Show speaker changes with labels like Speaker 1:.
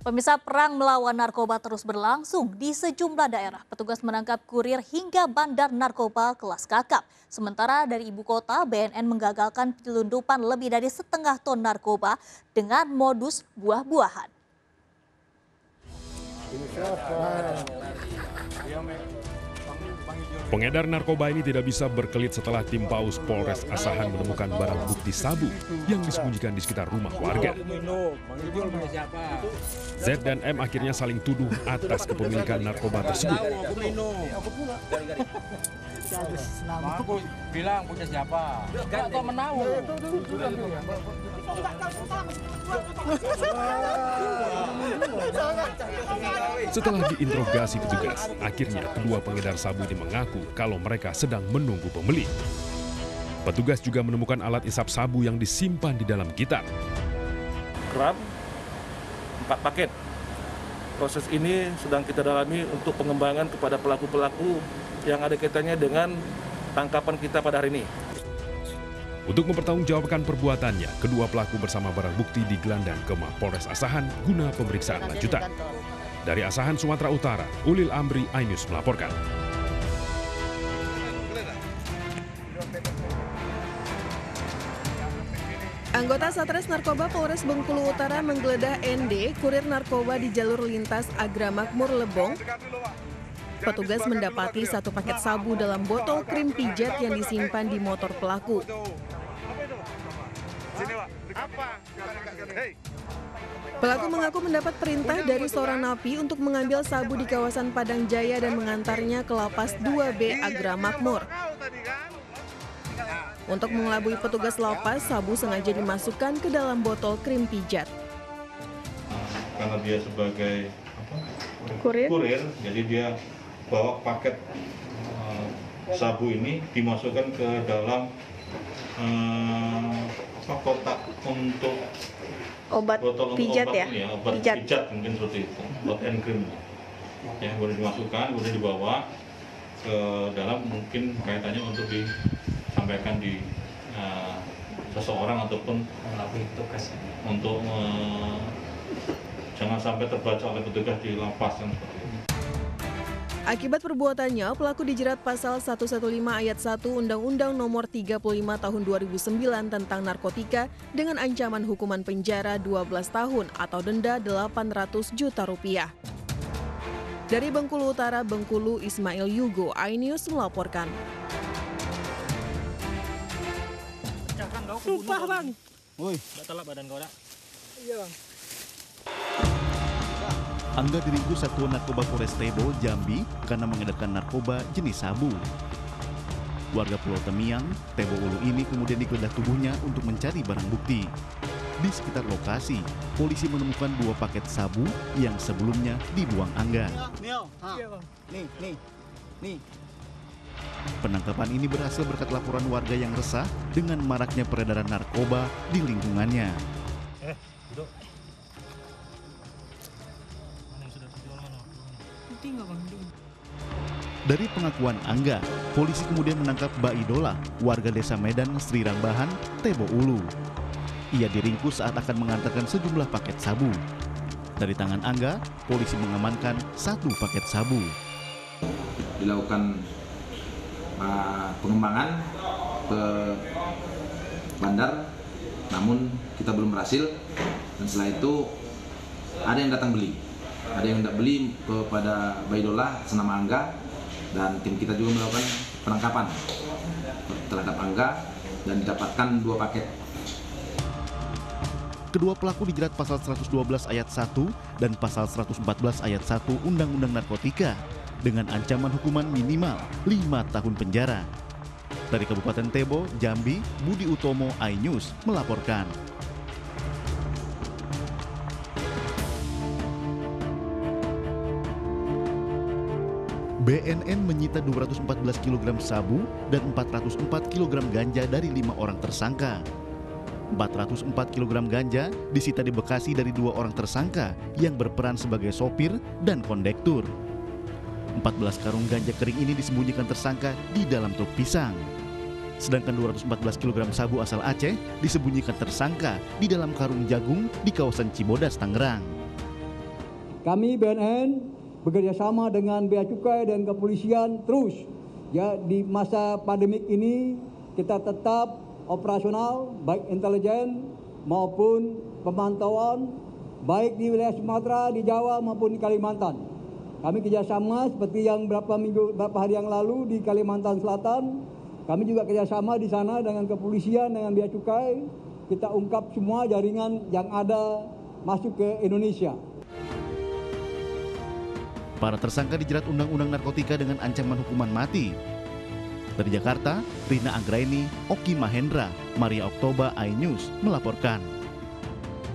Speaker 1: Pemirsa, perang melawan narkoba terus berlangsung di sejumlah daerah. Petugas menangkap kurir hingga bandar narkoba kelas kakap. Sementara dari ibu kota, BNN menggagalkan penyelundupan lebih dari setengah ton narkoba dengan modus buah-buahan.
Speaker 2: Pengedar narkoba ini tidak bisa berkelit setelah tim Paus Polres Asahan menemukan barang bukti sabu yang disembunyikan di sekitar rumah warga. Z dan M akhirnya saling tuduh atas kepemilikan narkoba tersebut.
Speaker 3: Aku bilang punya siapa? Kan kau menahu.
Speaker 2: Setelah diinterogasi petugas, akhirnya kedua pengedar sabu ini mengaku kalau mereka sedang menunggu pembeli. Petugas juga menemukan alat isap sabu yang disimpan di dalam gitar.
Speaker 4: Gram 4 paket. Proses ini sedang kita dalami untuk pengembangan kepada pelaku-pelaku yang ada kaitannya dengan tangkapan kita pada hari ini.
Speaker 2: Untuk mempertanggungjawabkan perbuatannya, kedua pelaku bersama barang bukti digelandang ke Mapolres Asahan guna pemeriksaan lanjutan. Dari Asahan, Sumatera Utara, Ulil Amri, iNews melaporkan.
Speaker 5: Anggota Satres Narkoba Polres Bengkulu Utara menggeledah ND, kurir narkoba di jalur lintas Agramakmur Lebong. Petugas mendapati 1 paket sabu dalam botol krim pijat yang disimpan di motor pelaku. Pelaku mengaku mendapat perintah dari seorang napi untuk mengambil sabu di kawasan Padang Jaya dan mengantarnya ke lapas 2B Agramakmur. Untuk mengelabui petugas lapas, sabu sengaja dimasukkan ke dalam botol krim pijat.
Speaker 6: Karena dia sebagai
Speaker 5: Kurir,
Speaker 6: jadi dia bawa paket sabu ini dimasukkan ke dalam kotak untuk
Speaker 5: obat
Speaker 6: botol
Speaker 5: pijat
Speaker 6: obat
Speaker 5: ya?
Speaker 6: Ini ya, obat pijat mungkin seperti itu, obat and cream. Ya, boleh dimasukkan, boleh dibawa ke dalam, mungkin kaitannya untuk disampaikan di seseorang ataupun untuk jangan sampai terbaca oleh petugas di lapas yang seperti itu.
Speaker 5: Akibat perbuatannya, pelaku dijerat pasal 115 ayat 1 Undang-Undang Nomor 35 Tahun 2009 tentang narkotika dengan ancaman hukuman penjara 12 tahun atau denda 800 juta rupiah. Dari Bengkulu Utara, Bengkulu, Ismail Yugo, iNews melaporkan.
Speaker 3: Sumpah bang. Woi, batal badan kau dah. Iya bang.
Speaker 7: Angga diringkus Satuan Narkoba Polres Tebo, Jambi karena mengedarkan narkoba jenis sabu. Warga Pulau Temiang, Tebo Ulu ini kemudian digeledah tubuhnya untuk mencari barang bukti. Di sekitar lokasi, polisi menemukan 2 paket sabu yang sebelumnya dibuang Angga.
Speaker 3: Nih.
Speaker 7: Penangkapan ini berhasil berkat laporan warga yang resah dengan maraknya peredaran narkoba di lingkungannya.
Speaker 3: Duduk.
Speaker 7: Dari pengakuan Angga, polisi kemudian menangkap Baidola, warga desa Medan, Sri Rambahan, Tebo Ulu. Ia diringkus saat akan mengantarkan sejumlah paket sabu. Dari tangan Angga, polisi mengamankan 1 paket sabu.
Speaker 8: Dilakukan pengembangan ke bandar, namun kita belum berhasil. Dan setelah itu ada yang datang beli. Ada yang hendak beli kepada Baidola senama Angga, dan tim kita juga melakukan penangkapan terhadap Angga dan didapatkan 2 paket.
Speaker 7: Kedua pelaku dijerat pasal 112 ayat 1 dan pasal 114 ayat 1 Undang-Undang Narkotika dengan ancaman hukuman minimal 5 tahun penjara. Dari Kabupaten Tebo, Jambi, Budi Utomo, iNews melaporkan. BNN menyita 214 kg sabu dan 404 kg ganja dari 5 orang tersangka. 404 kg ganja disita di Bekasi dari 2 orang tersangka yang berperan sebagai sopir dan kondektur. 14 karung ganja kering ini disembunyikan tersangka di dalam truk pisang. Sedangkan 214 kg sabu asal Aceh disembunyikan tersangka di dalam karung jagung di kawasan Cibodas, Tangerang.
Speaker 9: Kami BNN bekerjasama dengan Bea Cukai dan kepolisian terus ya di masa pandemik ini kita tetap operasional baik intelijen maupun pemantauan baik di wilayah Sumatera, di Jawa maupun di Kalimantan. Kami kerjasama seperti yang beberapa hari yang lalu di Kalimantan Selatan. Kami juga kerjasama di sana dengan kepolisian, dengan Bea Cukai. Kita ungkap semua jaringan yang ada masuk ke Indonesia.
Speaker 7: Para tersangka dijerat Undang-Undang Narkotika dengan ancaman hukuman mati. Dari Jakarta, Rina Anggraini, Oki Mahendra, Maria Oktoba, iNews melaporkan.